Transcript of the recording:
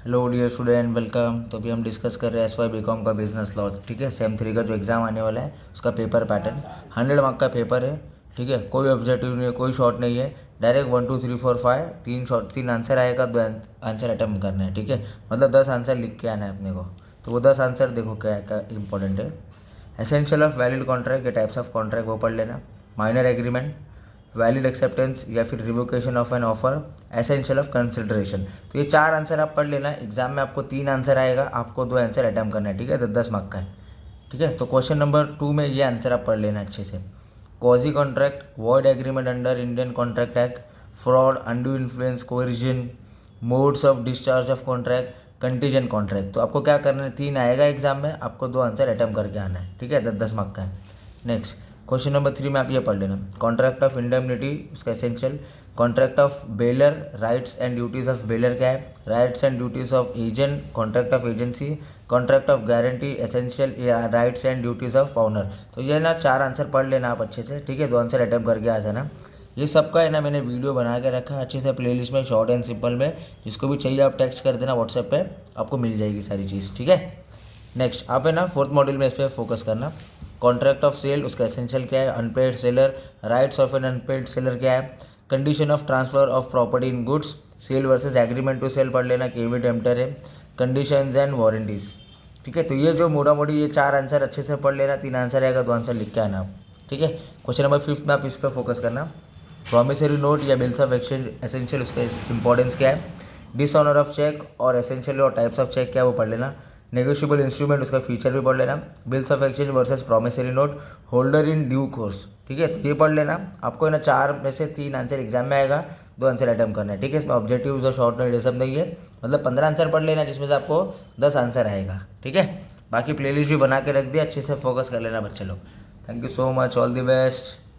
Hello dear student, welcome. तो अभी हम डिस्कस कर रहे हैं SY BCom का बिजनेस लॉ। ठीक है, सेम 3 का जो एग्ज़ाम आने वाला है उसका पेपर पैटर्न 100 मार्क का पेपर है। ठीक है, कोई ऑब्जेक्टिव नहीं है, कोई शॉर्ट नहीं है, डायरेक्ट 1 2 3 4 5 तीन आंसर आएगा, 2 आंसर अटैम्प्ट करना है। ठीक है, मतलब 10 आंसर लिख के आना है अपने को। तो वो 10 आंसर देखो क्या क्या इंपॉर्टेंट है। एसेंशियल ऑफ वैलिड कॉन्ट्रैक्ट या टाइप्स ऑफ कॉन्ट्रैक्ट वो पढ़ लेना। माइनर एग्रीमेंट, वैलिड एक्सेप्टेंस या फिर revocation of an offer, essential of consideration. तो ये 4 आंसर आप पढ़ लेना। एग्जाम में आपको 3 आंसर आएगा, आपको 2 आंसर अटैम्प्ट करना है। ठीक है, 10 मार्क का है। ठीक है, तो क्वेश्चन नंबर 2 में ये आंसर आप पढ़ लेना अच्छे से। Quasi contract, void agreement under Indian contract act, fraud, undue influence, coercion, modes of discharge of contract, contingent contract. तो आपको क्या करना है, 3 आएगा एग्जाम में, आपको 2 आंसर अटैम्प्ट करके आना है। ठीक है, 10 मार्क का है। नेक्स्ट क्वेश्चन नंबर 3 में आप ये पढ़ लेना। कॉन्ट्रैक्ट ऑफ इंडेमनिटी, उसका essential. Contract of baler, rights and duties of baler क्या है, rights and duties of agent, contract of agency, contract of guarantee, essential, rights and duties of pawnor. तो ये ना 4 आंसर पढ़ लेना आप अच्छे से। ठीक है, 2 आंसर अटैम्प्ट करके आ जाना। ये सबका है ना, मैंने वीडियो बना के रखा है अच्छे से प्लेलिस्ट में, शॉर्ट एंड सिंपल में। जिसको भी चाहिए आप टेक्स्ट कर देना व्हाट्सएप पे, आपको मिल जाएगी सारी चीज़। ठीक है, नेक्स्ट आप है ना 4th मॉड्यूल में इस पर फोकस करना। कॉन्ट्रैक्ट ऑफ सेल, उसका एसेंशियल क्या है, unpaid seller, rights of an unpaid seller क्या है, condition of transfer of property in goods, sale versus agreement to sale पढ़ लेना, केवी टेम्पटर है, कंडीशंस एंड वारंटीज। ठीक है, तो ये जो मोटा मोटी ये 4 आंसर अच्छे से पढ़ लेना। 3 आंसर आएगा, 2 आंसर लिख के आना आप। ठीक है, क्वेश्चन नंबर 5 में आप इस पर फोकस करना। प्रॉमिसरी नोट या बिल्स ऑफ एक्सचेंज, एसेंशियल उसका इंपॉर्टेंस क्या है, डिसऑनर ऑफ चेक और एसेंशियल और टाइप्स ऑफ चेक क्या है वो पढ़ लेना। नेगोशिएबल इंस्ट्रूमेंट, उसका फीचर भी पढ़ लेना। Bills of exchange versus promissory note, holder in due course. ठीक है, तो ये पढ़ लेना। आपको है ना 4 में से 3 आंसर एग्जाम में आएगा, 2 आंसर अटैम्प्ट करना है। ठीक है, इसमें ऑब्जेक्टिव और शॉर्ट नोट ये सब नहीं है। मतलब 15 आंसर पढ़ लेना, जिसमें से आपको 10 आंसर आएगा। ठीक है, बाकी प्लेलिस्ट भी बना के रख दिया, अच्छे से फोकस कर लेना बच्चे लोग। Thank you so much, all the best.